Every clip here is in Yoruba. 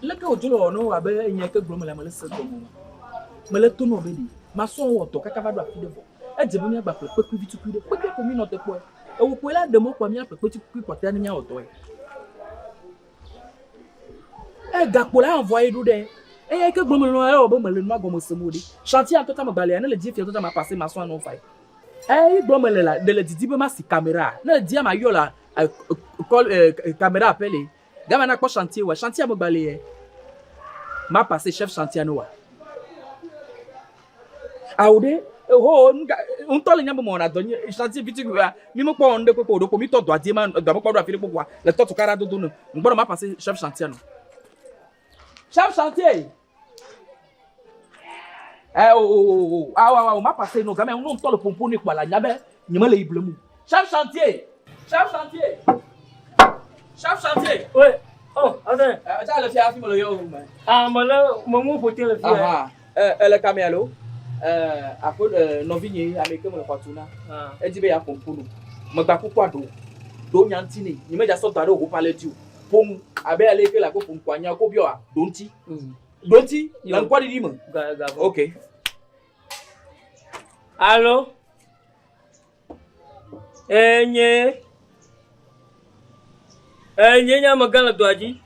Le cas où tu l'as, non, il y a que Bromel a me seul comme me le tourne au bédi. Ma son ou to kakava doit filer. Et je veux bien battre le peu vite plus de peu que comme notre quoi. Et vous pouvez là de mon premier petit coup pour terminer au toit. Eh, Gapola envoyé d'où des. Et il y a que Bromel au bon me le noir comme ce mot. Chantier en tout temps me balayer, le dit tout m'a passé ma soin non faille. Eh, Bromel là, de le dit ma si caméra. Ne le dit à ma yola, caméra appelée. Gamana quoi chantier, ouais, chantier à me balayer. M'a passé chef chantier à nous. Aude, on tole nyambo mona donye chantier vite gwa mi mo ko onde ko do ko mi to do adi ma do mo ko do afire ko le to kara do no ngbo ma passer chef chantier no chef chantier ma passer no gamin on tole pompo ni kwa la nyabe nyima le iblemu chef chantier ouais oh attends ça le fiafi mo le yo ah mo faut le fiafi le camelo après novigne américain mo fortuna e di be ya pompolo mo gba púpọ̀ do nyantini ni meja so tare o pale ti o pom abe ale ke la ko pom kwanya ko bio a donti la nkwadi di mo okay allô enye nya magana doaji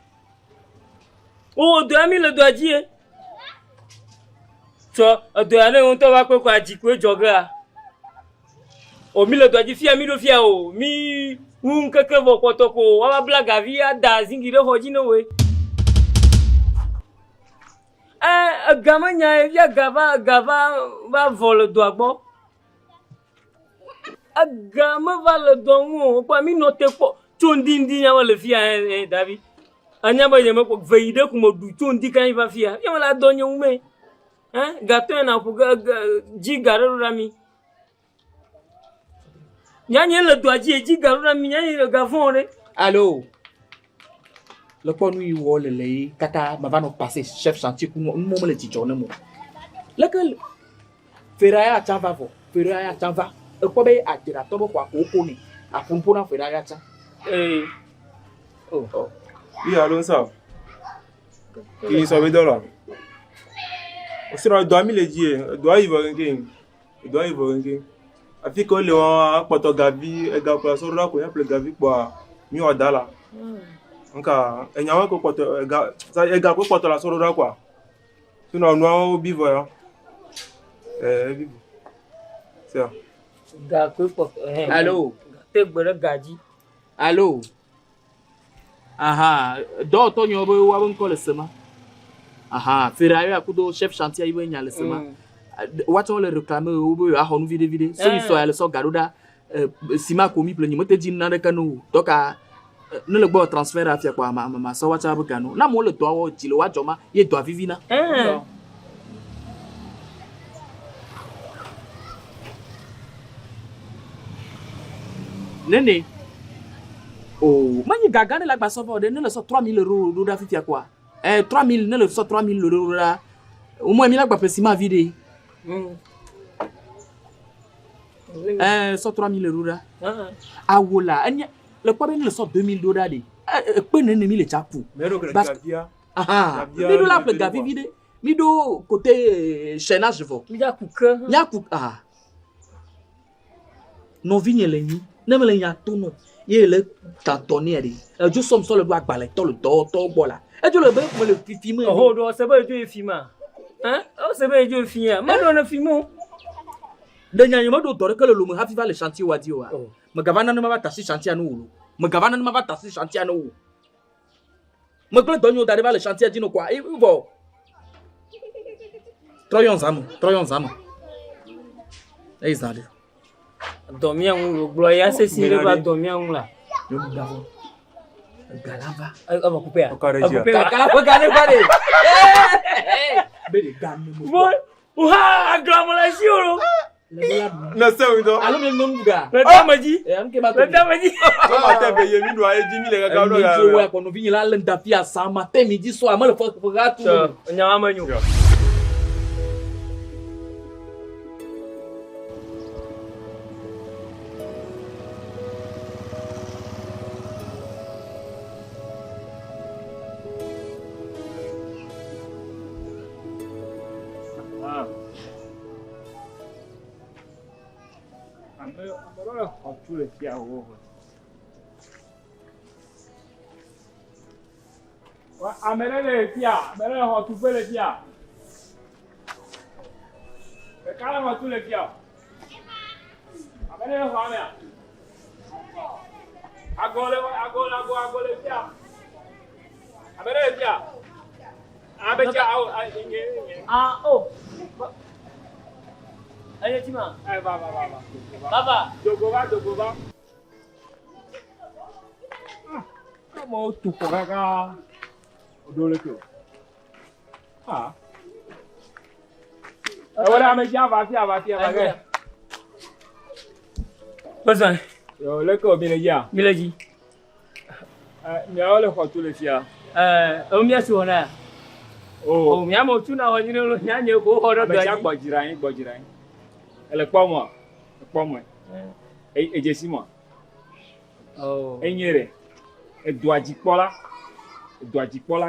o do ami le doaji so do ane on to wa ko aji ko joga o mi le doaji fia mi do fia o mi un keke vo kotoko wa blaga via da zingire hoji no we gamanya via gava va vol do agbo agama va le don pa mi note ko tondindi nya le fia David anya ba yeme ko veide ko modu tondi kan va fia ya la donyo me gato na ko ji garo rami nyanye le doaji ji garo rami nyanye le gavon allô le ponu yi wo le kata ma va no passer chef chantier ku mo le ti jone mo le que feraya chava vo feraya chava e ko be ajira to bo kwa ko ni apunpo na feraya cha oh oui allô ça qui sont là aussi on doit le dire doit y voir un afi ko le won poto gavi e ga ko so ra ko ya ple gavi kwa mi odala nka enyawa ko poto e ga ko poto la so ra kwa sino no bivo ya bivo c'est ga ko poto allô te gbere gaji allô aha do to nyo bo wa bon ko le sema aha ferraille akudo chef chantier iwe nya le sema watch on le réclamer au bo a honu vide so so ya le so garuda sima komi pleni mote din na de kanu donc ne le bo transfert afia kwa ma so watch abu kanu na mo le to wo ti le wa joma ye do vivina nene oh mani gaga ne la gba so de ne le so 3000 euros do da fifia quoi 3000 ne le so 3000 euros là au moins mi la gba pesima vide so 3000 euros là awola anya le kwa ben le so 2000 dollars de pe ne mi le chapu mi do la ple gavi vide mi do côté chaînage vo mi ja kuka non vigne le ni ne me le nya tono ye le tantonné de je somme sur le doigt balai to le to bola e jo le be me le filmer oh do se be jo filma o se be jo filma ma do na filmo de nya ma do tore que le lumu hafi va le chantier wadi wa me gavana ne ma va tasser chantier anu me gavana ne ma va tasser chantier anu me gle donyo d'arriver le chantier dino quoi et bon troyon zam et ça dormir un gloria c'est si le va dormir un là yo d'abord galava va couper bele gamme bon aglamola siolo na se do alo me nunga le damaji ko ma te be ye mi do aye jimi le ga do ga wa ko no vinyi la lenda fia sama te midi so ama le fo gatu nyama manyu tout le fia o. Wa amele le fia, amele ho tu pe le fia. E kala ho tu le fia. Amele ho amea. Agole fia. Amele le fia. Abe fia au Ah, oh. Ayo cima. va. Baba. Dogo va. Kamu tu kaka. Dole tu. Ah. Agora ame fia va. Besoin. Yo le ko bi le ya. Mileji. Mi a le ko tu le fia. O mi asona. Oh. O mi amo tuna ho nyino lo nya nye ko ho do Be ja gbojira yin. Ele po mo. E je si mo. Oh. Enyere. E do ajipola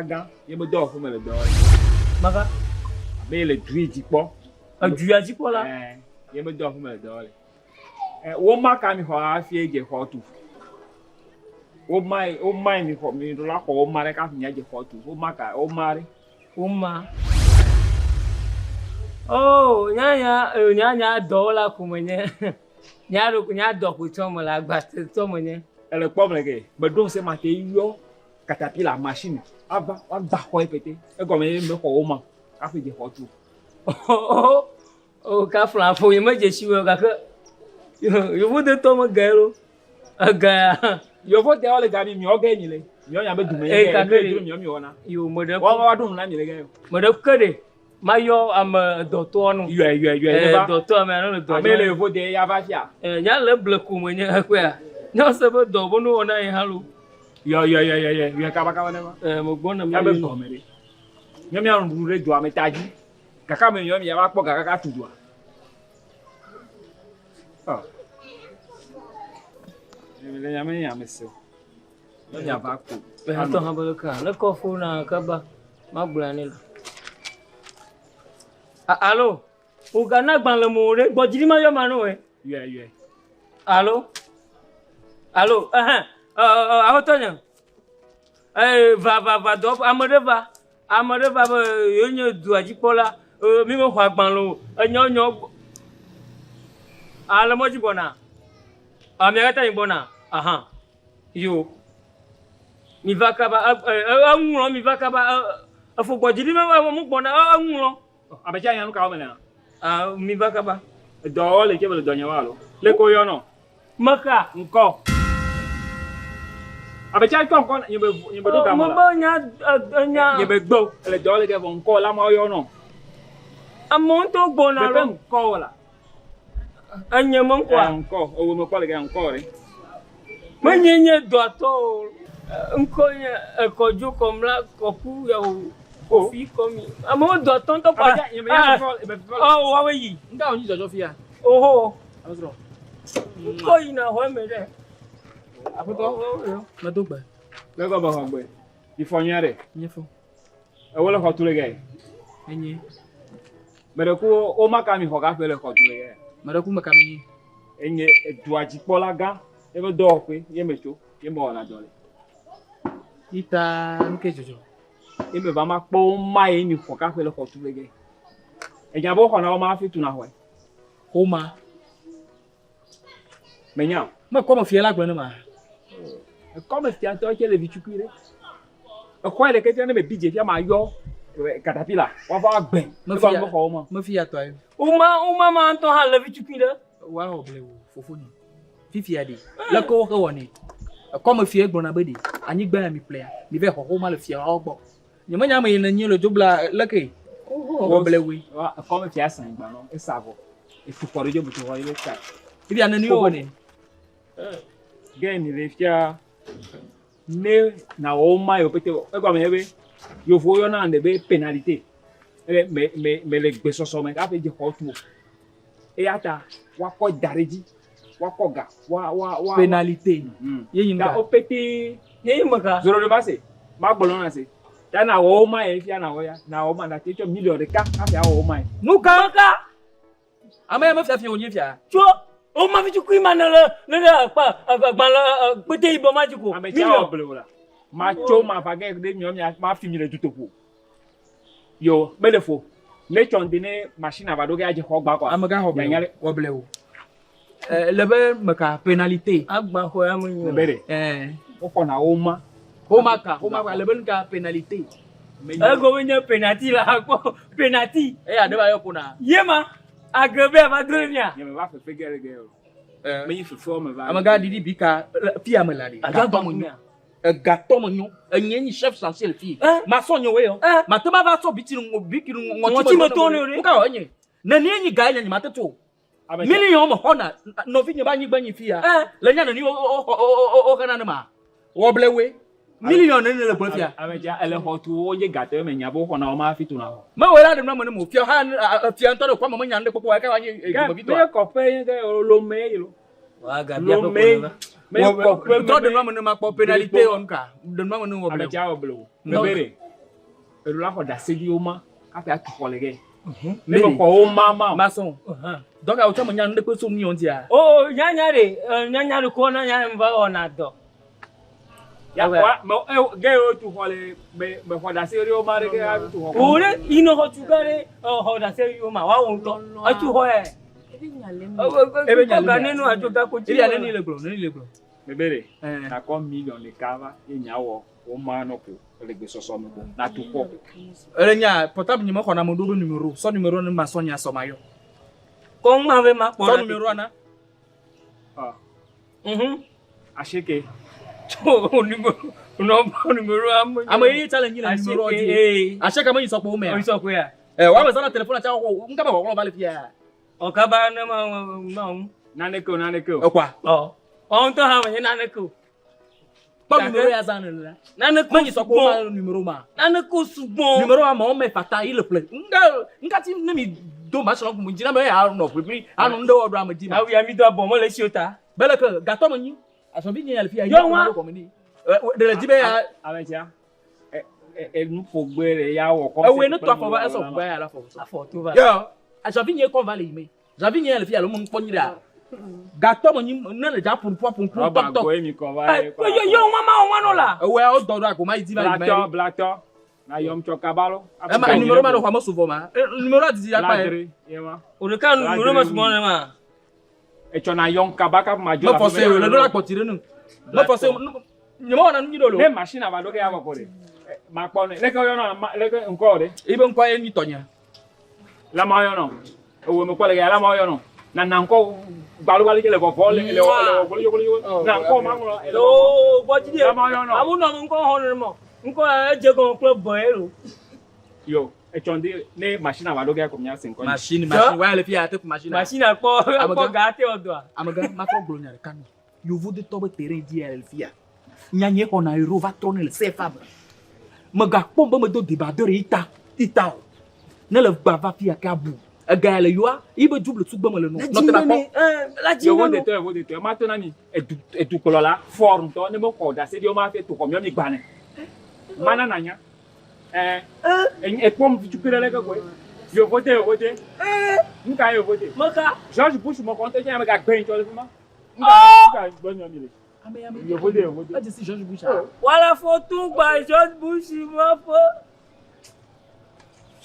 gan. Ye mo do fun me le do. Maka. Be le du ajipo. Aju ajipola. Ye mo do fun me le do. Wo ma ka mi ho afi eje ho tu. O mai mi ho mi la ko o mare ka fi eje ho tu. O ma ka o mare. Uma. Oh, nya dola kumenye. Nya do ku tomo la gba tomo nye. Elle pomme les mais donc c'est ma yo caterpillar machine ava wa gba ko epete e go me ko o ma ka fi je ho tu Oh, ka flan fo ye ma je siwe ka ke. Yo bude tomo gero. Aga. yo vo de ole gabi mi o ga ni le mi o nya be du me ye ka ke mi o mi ona Yo mode wa dum na mi le ga mode kede. Mayo am doctor no. yo ne ba Doctor me no do. me le vo de ya ba fia Nya le ble kumenye akwa. Nya se be do bo no na halu. yo ka ba ne ma Mo gbona ya be mi. ko me re mi a ru re do ametaji kaka me yo mi ya ba po kaka tu do ah le nya me se yo nya ba ko Behato habalka. Le kofu na kaba. Magbulani la. Allô? Ugana gban le mo re gbojiri ma yo manu e. yo Allô? Allô? Ahotonya. Va do amade va yo nyo du ajipola. Mi mo kwa gban lo. Nyo. Ala mo jibona. Mi agata ibona. Aha. Yo. Mi va kaba anwuron mi va kaba afo gbojiri ma mo gbona anwuron. abecha yan ka o me na Mi va kaba. do le ke be do nya wa lo le ko yo no Maka. nko abecha ko nko ye be do ga Mo mo la ba nya ye be gbo le do le ke bo nko la mo yo no amon to gbona be pe ro. nko la Anya mo kwa. nko o wo me ko le ke nko re Menyenye do to. Nkonya ekoju komla kopu ya o fi komi. Amo do ton to pa. abecha ye me ya ko e be Oh, wa we yi. Nga onyi jojo fia. Oho. Azro. Ko ina ho me de. Apoto. Na dogba. le ko ba ho gbe ifonyare Nyefo. e wo le ko tu le ge Enyi. me de ko o ma ka mi ho ka fe le ko tu le ge Maraku makami. enye du ajipola gan e be do pe ye me cho ye mo na do le Ita nke jojo. e me ba ma po ma e ni ho ka fe le ko tu le ge e ja bo ho na o ma fi tu na ho Homa. me nya Ma como fia la gbona ma. e come stia to che le vichukwire e ko le ke te ne be bije fia ma yo caterpillar wa fa gbe Ma e ko fia. mo ho mo Ma fia to ayo. Uma ma to ha le bichukida. Wa o ble wo fofoni. Fifia de. La ko ko woni. Comme fia gbona be de. Anyi gba mi player. Mi ve ho ma le fia ogbo. Nyama nyama yin na nyi le dobla lake. O ble we. wa come fia san gba no e savo e fu poro je buto wa ile ka Ibi anani o woni. ge ni le fia ne na o ma yo pete e ko me be yo fo yo na de be penalité me le gbe soso me ka fe je ko tu e ata wa ko dareji wa ko ga wa Penalité. Ye yin ga ga. o pete Ye maka. zoro de base ma gbolo na se ya na o ma e fia na o ya na o ma na te cho million de ka ka fia o ma Nuka. Maka. Ama ya ma fia fia onyi fia. Cho. O ma fi tu kui mana le pa agba la pété ibo ma tu ko. Ame cha oblo la. Ma cho ma pa ge de nyom ya ma fi mi le tutopo. Yo, belefo. Ne chondine machine avado ge aje ho gba kwa. Amaga ho Ya nyale woble wo. Lebe maka pénalité. Agba ho ya mu nyo. bere. O ko na o ma. Homa lebe nka pénalité. Ego wenye penalty la ko penalty. Adeba yo kuna. Yema agbe abadronia. Ya me va fe gere ge. Me yi fe fo me va. Amaga didi bika fi amelade. Agba mo nya. Gato mo nyo. Enye chef essentiel fi. Ma so nyo we yo. Ma te ma va so biti no biki no Ngoti mo to ni. Nka onye. Na ni enyi ga enyi mateto. Million mo hona no fi nyi ba nyi gbanyi fi ya. Le nya na ni o kana na ma. Woble we. Million ne le bo fi ya. Ameja ele ho tu o ye gato me nya bo ko na o ma fi tu na ho. Ma we la de no mo fi ha fi an to de kwa mo nya de popo wa ka wa nyi Ga bi ko pe ge lo me yo. Wa ga bia ko Me ko pe to de no ma po pénalité on ka. De no mo no woble. Ameja oblo. Me bere. Elu la ko da se di o ma. Ka fe atu ko le ge. Me ko o ma ma. Mason. Donc a mo nya de ko so ni on dia. Oh, nyanya ko na nya mva ona do. Ya kwa mo ge o tu ko le me ko da se ri o ma re ge a tu ko. Ore ino ho tugare ho da se yo ma wa won to. Atu ho e. Ebe nyale. Ga nenu ajo ga ko ti. Ili ane ni le glo. Me bere. Na ko million le kava e nya wo o ma no ko le gbe soso me ko. Na tu ko. Ele nya portable ni mo kona mo do numéro. So numéro ni ma so nya so mayo. Ko ma ve ma ko. So numéro ana. Ashike. To numéro am. Ama yi challenge ni numéro di. Asheka mo yi so po o me. O so ko ya. Wa me sana telephone cha ko nka ba wo ba le fi ya. O ka ba na ma. Nane ko. Okwa. On to ha me na ko. Pa numéro ya zan le. Na ko Mo yi so ko ma numéro ma. Na ko sugbon. Numéro ma o me fata il play. Nka ti na mi do ma so ko mo jina me ya no prepare anu ndo odo amadi ma. Awi ya mi do abo mo le siota. Bele ke gato mo nyi. Aso bi nyi alfi ya. Yo wa. De le dibe ya. Ameja. Nu pogbere ya wo ko. We no to afọ eso gba ya la fo. Afo to ba. Yo, aso bi nyi ko vale me. Javi nyi alfi ya lo mo npo nyi da. Gato mo nyi na le ja pun tok tok. Go mi ko va. Yo mama no la. We o do do ko ma di ba me. Blackto. Na yom chokabalo. Ma numéro ma do kwa mo souvent ma. Numéro di ya pa. Yema. O le kan numéro ma sumo ma. E chona yom kabaka ma jo. Mo fo se le do la potire nu. Mo fo se nyimo na nyi do lo. Le machine ava do ke ya ko de. Ma po ne. Le ko yo no le ko nko de. Ibe nkwa eni tonya. La ma yo no. O me ko le ya la ma yo no. Na nko gbalu ke le ko fo le na nko ma ngo. O bo ti de. La ma yo no. Amu no nko ho no mo. Nko je ko club boy lo. Yo, e chonde ne machine ava do ke ko nya sin ko. Machine wa le fi ya te ku machine. Machine akpo ga te odo a. Amaga ma tro glo nya kan. You voudrais tomber terrain di el fi ya. Nyanye ko na euro va tourner le CFA. Maga pomba me do débardeur ita. Ne le bava fi ya ka bu. Ga le yo ibe double tu gbe mo le no. No te na ko. La Yo jinga. wo de te ma to na ni e du kolo la form to ne mo ko da se di o ma fe to ko mi gba ne. Mana nanya. E pom tu pere le ko. Yo vote. Nka yo vote. Maka. George Bush mo ko te nya me ga gbe to le fuma. Nka gbo nya mi le. Yo vote. A dit si George Bush. Wala foto gba George Bush mo fo.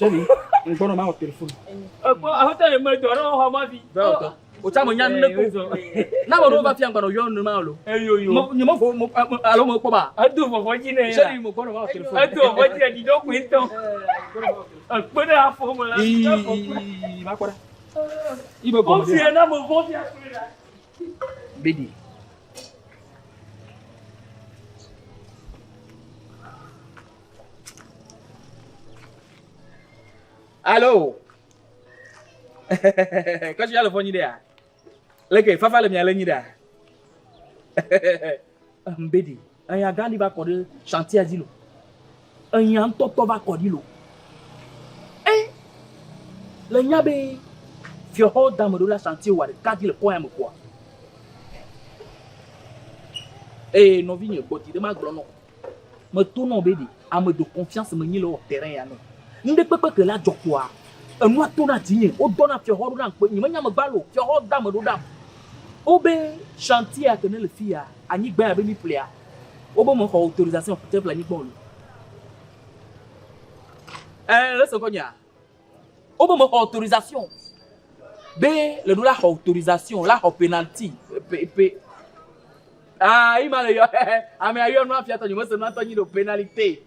Chéri, on kono ma o téléphone. Ahota le me do ro ho ma bi. O cha mo nya ne ko. Na mo ro va fi an kono yo no ma lo. Yo. Mo mo fo mo alo mo ko ba. Adu fo ji ne. Chéri mo kono ma o téléphone. Adu fo ji di do kwento. Pede afo mo la. Ma ko da. Ibe ko mo. O fi na mo vo fi akura. Bedi. Allô? Quand tu as le phone idea. Leke, fafa le mia le nida. Mbedi, anya gani ba ko de chantier azilo. Anya ntoto ba ko dilo. Le nyabe fi ho da mo la chantier wa de kadi le point mo quoi. No vigne boti de ma glono. Me tourne bedi, a me de confiance me ni le terrain ya no. Nde pepe ke la jokwa. Enu atona tinye, o dona fi ho ru na npe, ni me nya me gbalo, fi ho da me do dam. Obe chantier à connaître le fille à ni ben avec mi plaît. Obe mon autorisation peut-être la ni bon. Laisse qu'on y a. Obe mon autorisation. B le nous la autorisation, la penalty. Ah, il m'a dit ah mais ayo no afia to ni mo se no to ni do pénalité.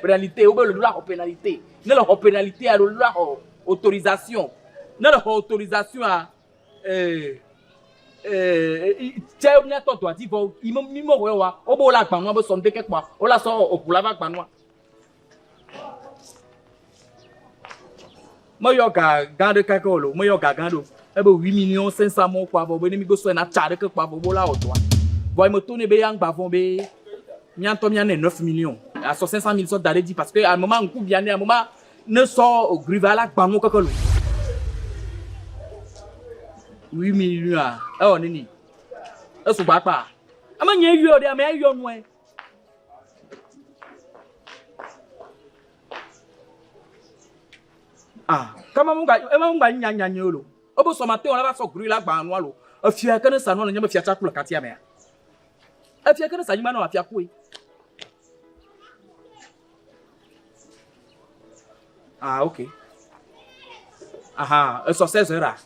Pénalité obe le nous la pénalité. Ne la pénalité à le la autorisation. Ne la autorisation à tell me to to ati fo imo we wa obo la gban no bo so nde kepa o la so opula va gban no mo yo ga gande kakolo mo yo ga gando e bo 8 millions 500 mo kwa bo ni mi go so na cha de kepa bo la oto boy mo to ne be yang gba fon be mi anto mi an 9 millions à so 500 000 so dare di parce que à un moment nku bien à un moment ne so griva la gban mo kakolo 8 millions ah oh nini eso ba pa ama nye yo de ama yo no e ah kama munga nyanya nyolo obo so mate on la ba so gru la gba anu alo afia kana sa no nya ba fia cha kula katia me afia kana sa nyima no afia ko e ah okay aha eso 16 heures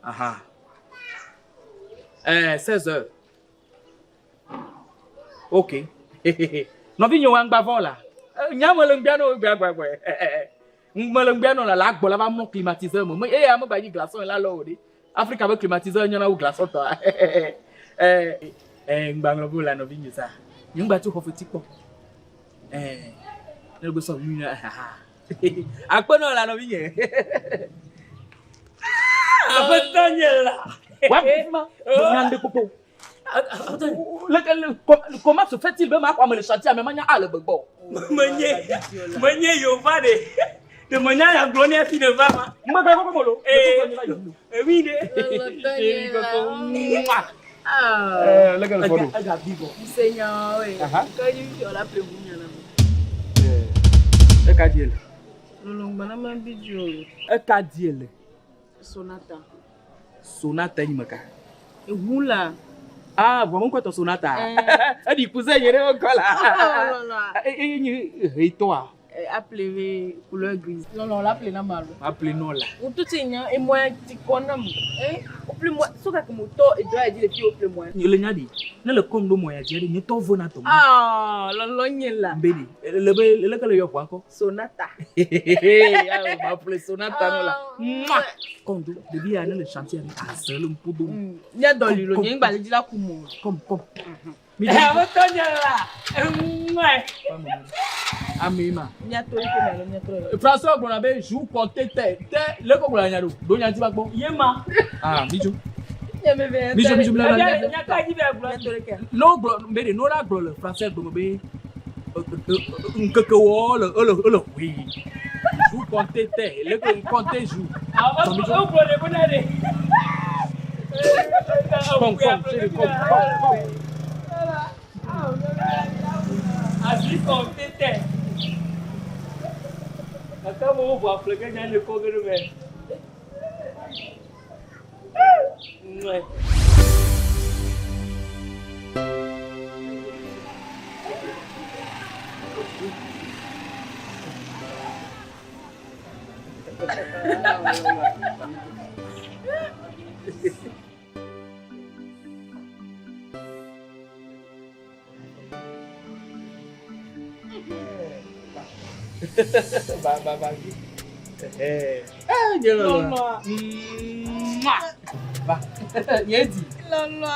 aha 16 heures. Ok. Non vigno wang bavon là. Nyamo lengbiano gba. Mo lengbiano là la gbo la ba mon climatiseur mo. Eh am ba yi glaçon là lo de. Africa ba climatiseur nyana u glaçon to. Ngbang lo la no vigno ça. Nyungba tu ko foti po. Ne go so vigno. Akpono la no vigno. Abetanya là. Nyande popo. Comment se fait-il même à me le chantier mais manya a le bebo. Manye yo va de manya la glonia fi de va. Mo ba ko mo lo. Oui de. Le gars le photo. Seigneur, oui. Quand il y a la prévue là. E ka diel. Non, banama bidio. E ka diel. Sonata ni maka. E hula. Ah, vraiment quoi ton sonata? Di cousin yere encore là. Et toi? Appelé couleur grise. Non, l'appelé na malo. Appelé non là. Ou tout et moi ti konam. Au plus moi, so ka moto et doit dire puis au plus moi. Le nyadi. Ne le kondo moya dire ni to vona to. Ah, lo nyela. Mbedi. Le ka le yo encore. Sonata. Ah, on m'appelle sonata non là. Kondo, depuis il le chantier à seul un peu d'eau. Il y a dans le lien ba le dire la kumo. Comme. Abetanya là. Amima. Niato François Bonabe joue compter te le ko la nyado do nyanti ba gbo Yema. ah bijou bijou Nyaka ji be glo. no glo mbede no la glo le français Bonabe nkeke wo le oui joue compter te le ko compter joue Ah on glo de bonade. Kom Así con tete. Acá vamos a flegar ya le coger me. Ba. Nyelo. Ba. Yedi. Lolo.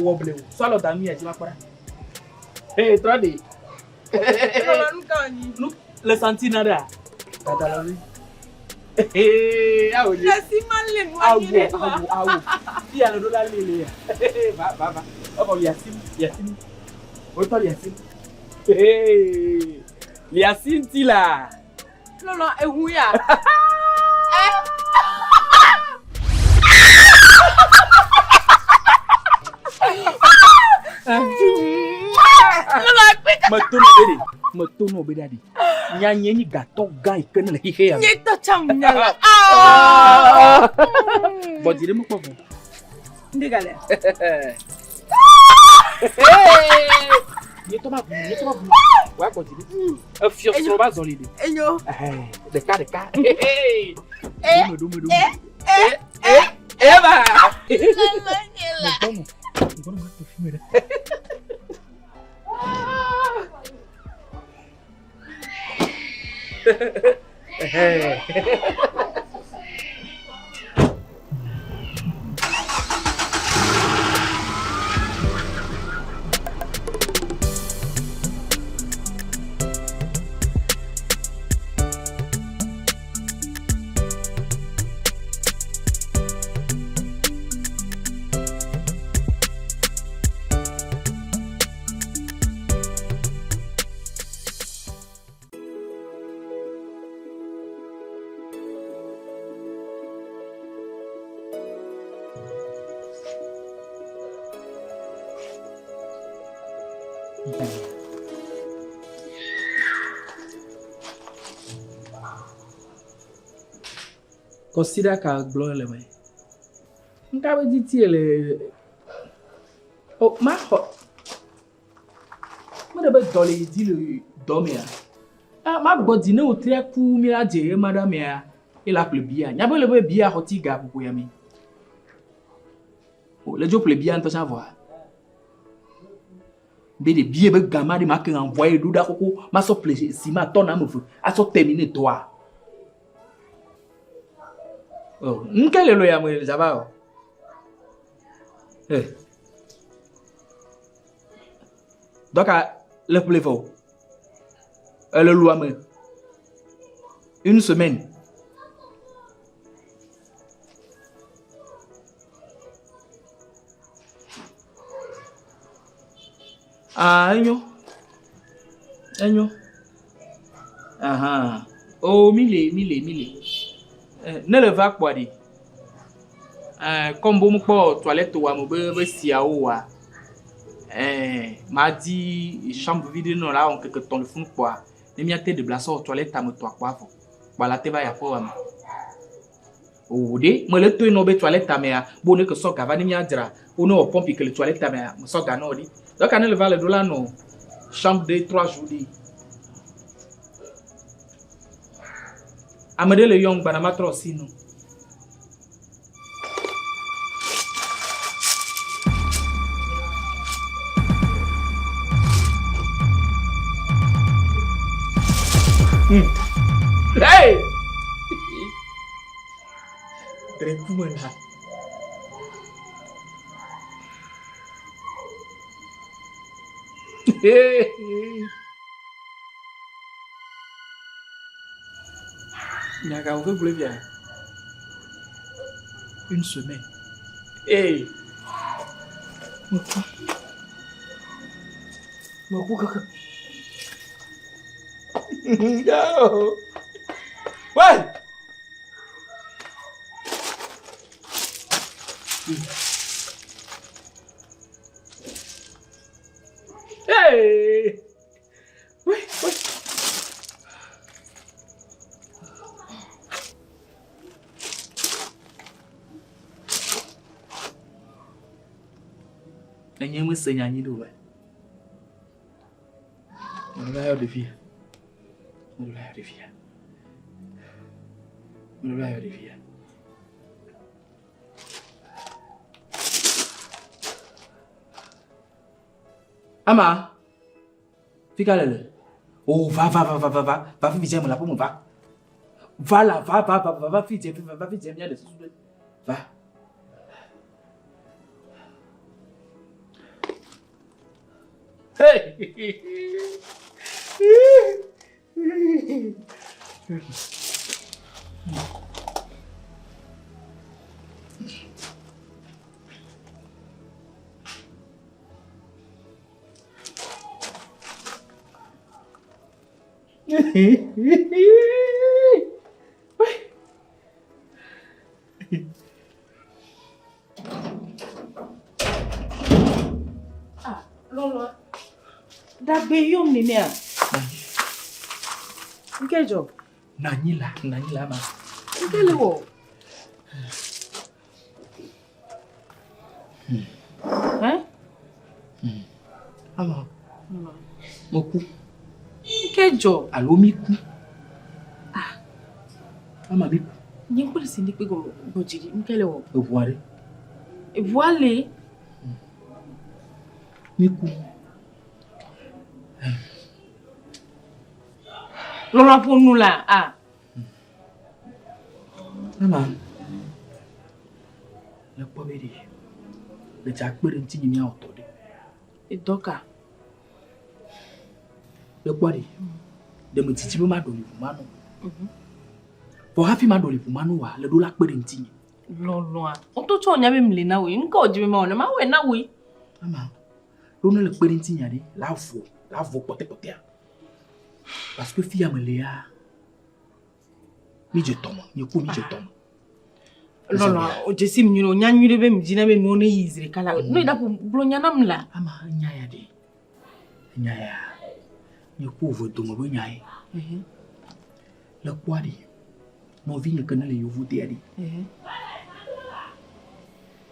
Wo ble wo. Solo da mi e ji mapara. Eh, trade. Lolo nka ni. Look, le senti nada. Dada la wi. Awo ye. Yasi male mo ni re. Awo. Ti ya do la lele ya. Ba. Obo Yasin. O to Yasin. Yasin ti la. Lolo ehu ya. Matono bede adi. Nyanyi ni gâteau gars et que ne le fait. Ni to cham nyala. Bon, dis-moi quoi bon. Ndigale. Ni to ma bu. Ouais, continue. Fios trop bas dans l'idée. Enyo. De cas. Doum. Eva. Considère qu'à gloire le mai. Nka be dit le. Oh ma ho. Mo de be dole dit le domia. Ah ma body ne o tre ku mi la je madame ya. Il a bia. Nya be le be bia hoti ga bu ya mi. Oh le jo ple bia nto savoir. Be de bia be gama de ma ke envoyer du da koko ma so plaisir si ma ton na me fu. A so terminer toi. Oh, quel est le yamwe Java? Donc, le plus fort. Le loi une semaine. Ah, agno. Ah, oh, mille. Ne le va quoi dit comme bon pour toilette ou amoureux si à ou m'a dit chambre vide non là on quelque temps le fond quoi ne m'y a de blason toilette à me toi quoi voilà te va y a pour ou de me le tout no be toilette à mea bonne que so gava ne m'y a dira ou non pompe que le toilette à mea me so gano dit donc on le va le dollar non chambre de 3 jours dit Amade le young banama trosino. Hey! Très cool là. Hey! Nyaga, vous voulez bien? Une semaine. Hey! No! What? Hey! Wait. Anh mới xây nhà như đủ vậy. Nó lại ở phía. Ama, fica là. Oh, va, vite, me la pour me va. Va là, va, vite, viens de soulever. Va. Hey! Ah, Lolo. Dagbe yom ni ne a. quel job? Nanyila ma. Quel est wo? Hein? Ama. Moku. Quel job? Allo miku. Ama miku. Nyen ko se ndi pe go jiri. Quel est wo? Evoire. Voilé. Miku. Lola pour nous là. Ah. Ama. Le pobedi. Le jakbere ntinyi mi autode. Et doka. Le kwari. De mutiti be ma doli fumano. For happy ma doli fumano wa le do la kbere ntinyi. Lolo. On to cho nya be mle na we. Nka ojibe ma ona ma we na we. Ama. Lo ne le kbere ntinyi ade la vo pote. Parce que fille amelia. Mi je tombe, mi ko mi je tombe. Lolo, o je sim nyuno nya nyure be mjina be no ne yizire kala. No ida po blonya na mla. Ama nyaya de. Nyaya. Mi ko vo to mo be nyaya. Le kwari. Mo vi ne kana le yo vote adi.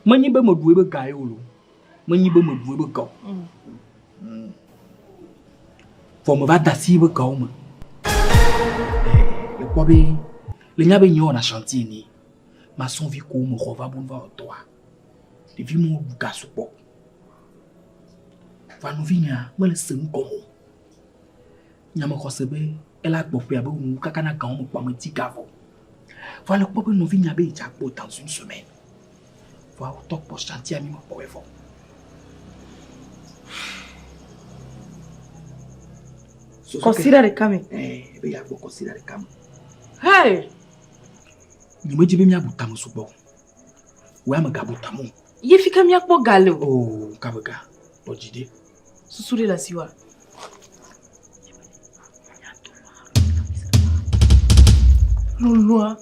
Manyi be mo duwe be gae olo. Manyi be mo duwe be gaw. Faut me va tasser be gaw ma. Le kwabe. Le nya be nyo na chantier ni. Ma son vie ko mo rova bon va toi. De vie mo buka supo. Va no vinya mo le sen ko. Nya mo kosebe ela gbo pe abe mu kaka na kan mo pa mo ti gavo. Va le kwabe no vinya be ja po dans une semaine. Va au top pour chantier mi mo po e fo. Considère kame. Be ya go considère kame. Hey. Ni mo jibe mi abuta mo supo. Wa ma gabuta mo. Ye fika mi akpo gale o. Oh, kabega. Ojide. Susure la siwa. Lolo.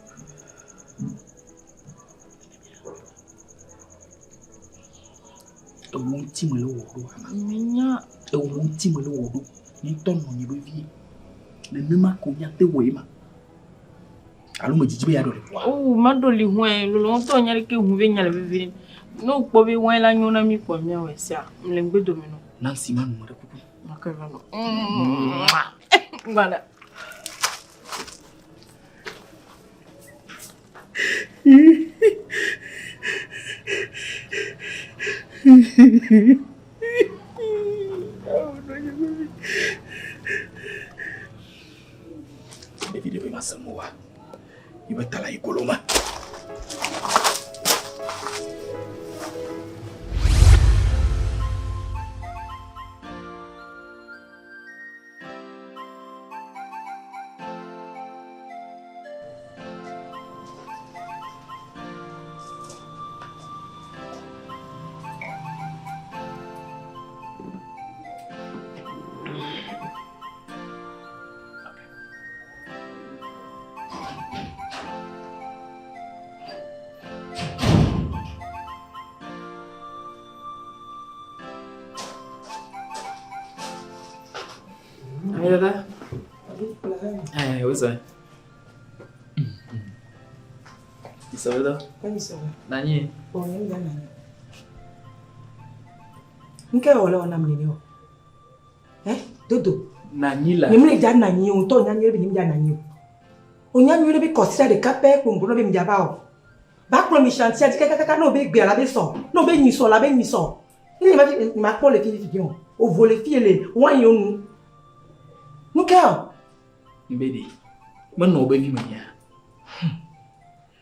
Ewu ti mo le wodo ama. Minya. Ewu ti mo le wodo. Ni tono ni be vie. Le nema ko nya te we ma. Alo mo jijibe ya do le wa. Oh, madoli hwen. Lolo on to nyare ke hu be nyale be vini. No po be wen la nyona mi po mi awe sia. Mlengbe domino. Nancy manu mo de kuku. Makava no. Voilà. David be masamuwa. Iba tala ikoloma. Dada. Oui, ça. Ça va là? Oui, ça va. Nani? Bon, il y a Nani. Nke wala wana mnene o. Dodo. Nani la. Ni mle ja Nani o, to nya nyere bi ni ja Nani o. O nya nyere bi consider de capé ko ngoro bi mi ja ba o. Ba klo mi chantier di kaka no be gbe ala be so. No be ni so la be ni so. Ni ma ko le fi bien. O voler fi le wan yo nu. Nke o. Mbedi. Man no be vi manya.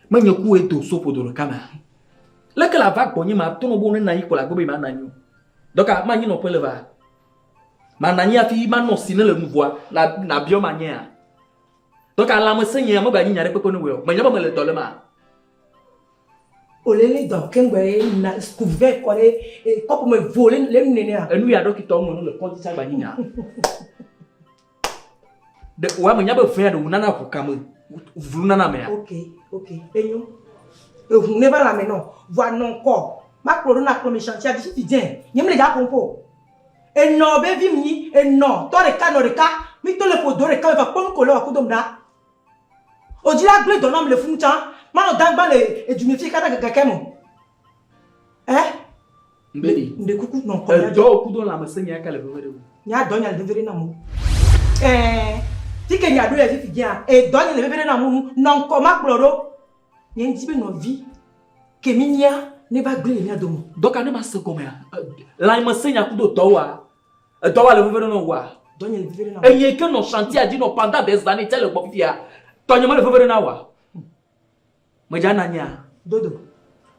Man yaku eto sopo do kama. La kala va ko nyima to no bo na yi ko la go be ma nanyo. Donc ma nyi no pele va. Ma nanyi afi ma no sine le mvoa na bio manya. Donc ala mo senye mo ba nyi nyare pepe no we. Ma nyaba me le dole ma. Olele donc ngwe na couvert ko le ko me voler le mnene a. Enu ya dokito mo no le konti sa ba nyi nya. De wa mo nyaba fe do nana ko kam. Vulu nana me a. OK. Enyo. E hu ne ba la me no. Voix non ko. Ma klo na klo me chantier di fi bien. Nyem le ja pompo. E no be vi mi, e no. To de ka no de ka. Mi Victor le podore quand il va prendre coller à Koudomda. On dit la blé donne le foutan. Mano dangba le du métier kada gakemo. Hein? Mbedi. Nde kuku non ko ya. Do kudo la masenya kala bevere. Nya donya le bevere na mu. Ti ke nya do le fi dia e donya le bevere na mu non ko makloro. Nya ndibe no vie. Que minia ne va griller nya domo. Donc ane masa comme ya. La masenya kudo towa. Towa le bevere no wa. Donya le bevere na. Et il y a que nos chantiers a dit non pendant des années tel le bofia. Tonyama le bevere na wa. Majana nya. Dodo.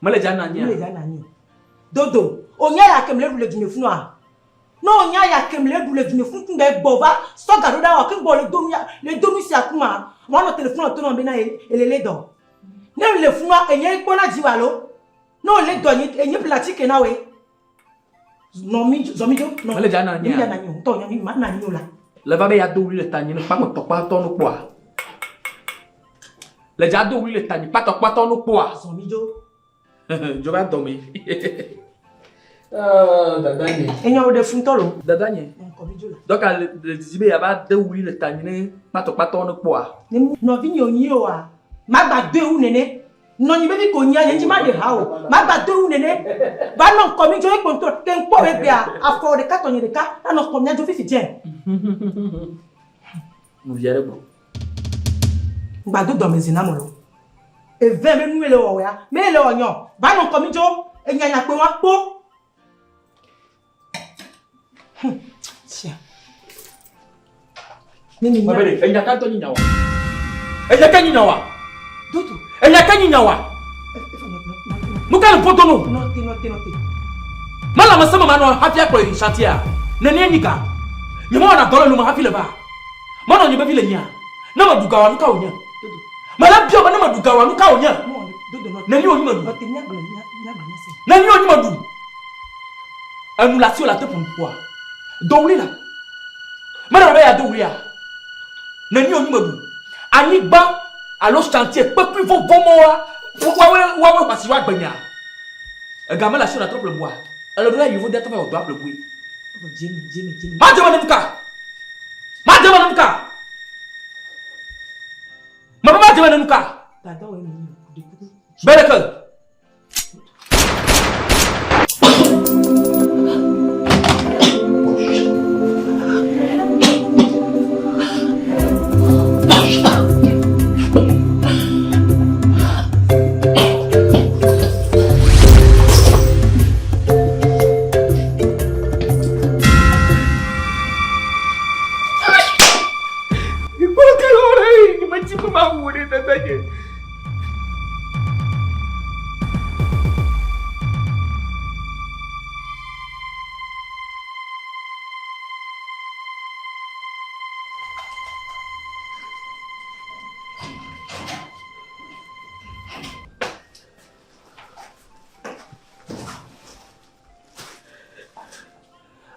Male jana nya. Male jana nya. Dodo. Onya ya kemle le dune funwa. No onya ya kemle le dune fun tun be bova. So gado da wa kin bo le domi si akuma. Mo no telephone to no be na elele do. Ne le funwa enye ipo na jiwa lo. No le do ni enye plastique na we. No mi zomijo no. Male jana nya. Jana nya. To nya mi ma na nyola. Le va be ya do le tani ne pa ko to pa to no kwa. Le jado oui le tani pas to no kwa. Zomijo. Je vais dormir. Dadanye. Enya o de funtolo. Dadanye. Ko mi jola. Donc le dizibe ya ba de oui le tani ne pas to no kwa. No vi ni onyi o a. Ma gba de wu nene. No ni bebi ko nya yenji ma de ha o. Ma gba de wu nene. Ba no ko mi jo e konto ke npo we bia afọ de ka to ni de ka. Na no ko nya jo fifi je. Nous viendrons bon. Gba do do mezina mo lo. E ve me nu ele o ya. Me ele o yan. Ba no ko mi jo enya nya pe wa po. Tia. Nini nya. Mabere, enya ka to ni nyawa. Enya ka ni nyawa. Dodo. Enya ka ni nyawa. Muka le poto no. No te. Mala masama mano hafia ko ri chantier. Nene nyika. Nyama wana dole luma hafi le ba. Mano nyebe vile nya. Na maduka wa nuka onya. Dodo. Mala bio ba na maduka wa nuka onya. Dodo no. Nani onyi madu. No te nya nisi. Nani onyi madu. Annulation la te pour quoi? Douli la. Mala ba ya douli ya. Nani onyi madu. Ani ba alo chantier pe plus vont moi. Wa parce que wa gbenya. Gama la sur la trop le bois. Alors là il faut d'être au doigt le bruit. Jimmy. Ma demande muka. Ma demande muka. Ma demande muka. Dada we mi de kuku. Bereke.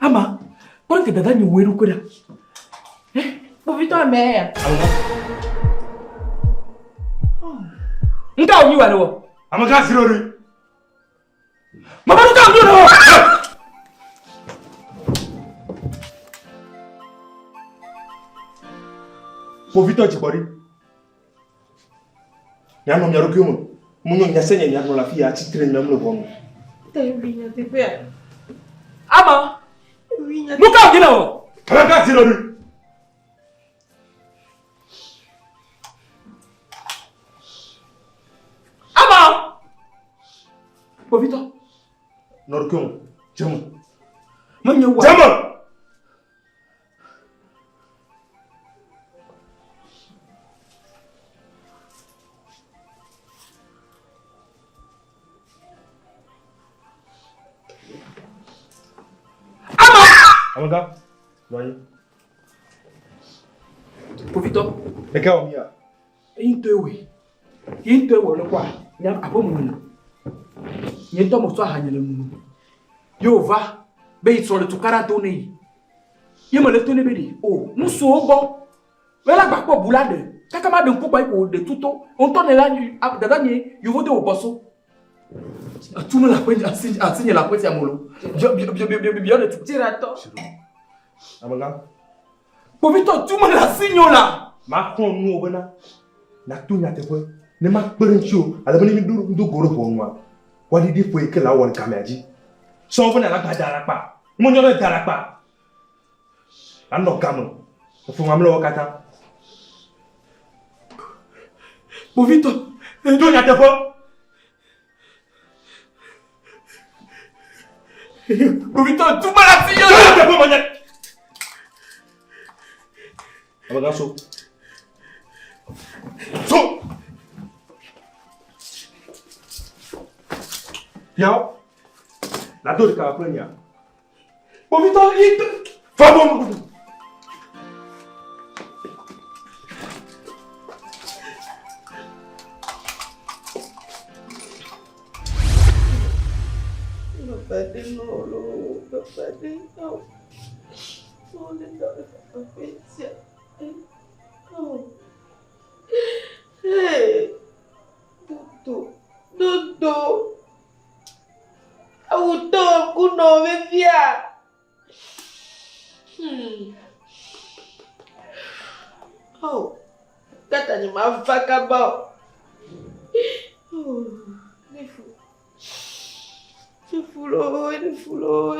Ama, kwa nini dada ni weru kuda? Bovito ame. Nka onyi wa no. Amaka sirori. Mama nka onyi no. Povito chipori. Nyano nyarukiyo mo. Munyo nyasenya nyano la fia chitre nyamlo bomo. Te vinya te pe. Ama, Vinya. nuka onyi no. Amaka sirori. Ama. Povito. Narukiyo mo. Jamo. Manya wa. Jamo. Amaka. Wai. Povito. Eka omia. Intewe le kwa. Nya apo munu. Nyento mo so hanyele munu. Yova be itso le tukara to nei. Yema le to ne be di. Oh, musu obo. Wela gba po bulade. Kaka ma de nkupa ipo de tuto. On to ne la ni dada ni yovo de oboso. Atume la kwenda asinye la kwenda amolo. Bio de tu. Tirato. Amaka. Povito, tu me la signes là. Ma con nous bana. Na tu na te foi. Ne ma perencho, ala bani du goro pour moi. Wadi di foi que la won kameji. So bana la badara pa. Mo nyoro dara pa. Ando gamo. Fo ngamlo wakata. Povito, Tu na te foi. Povito, tu me la signes là. Tu te foi manya. Abagaso. So. Yao. La dor de California. Povito, Vamos. Hey, Dudu, auto kuno vivia. Oh, kata ni mafaka bao. Oh, ni fulo.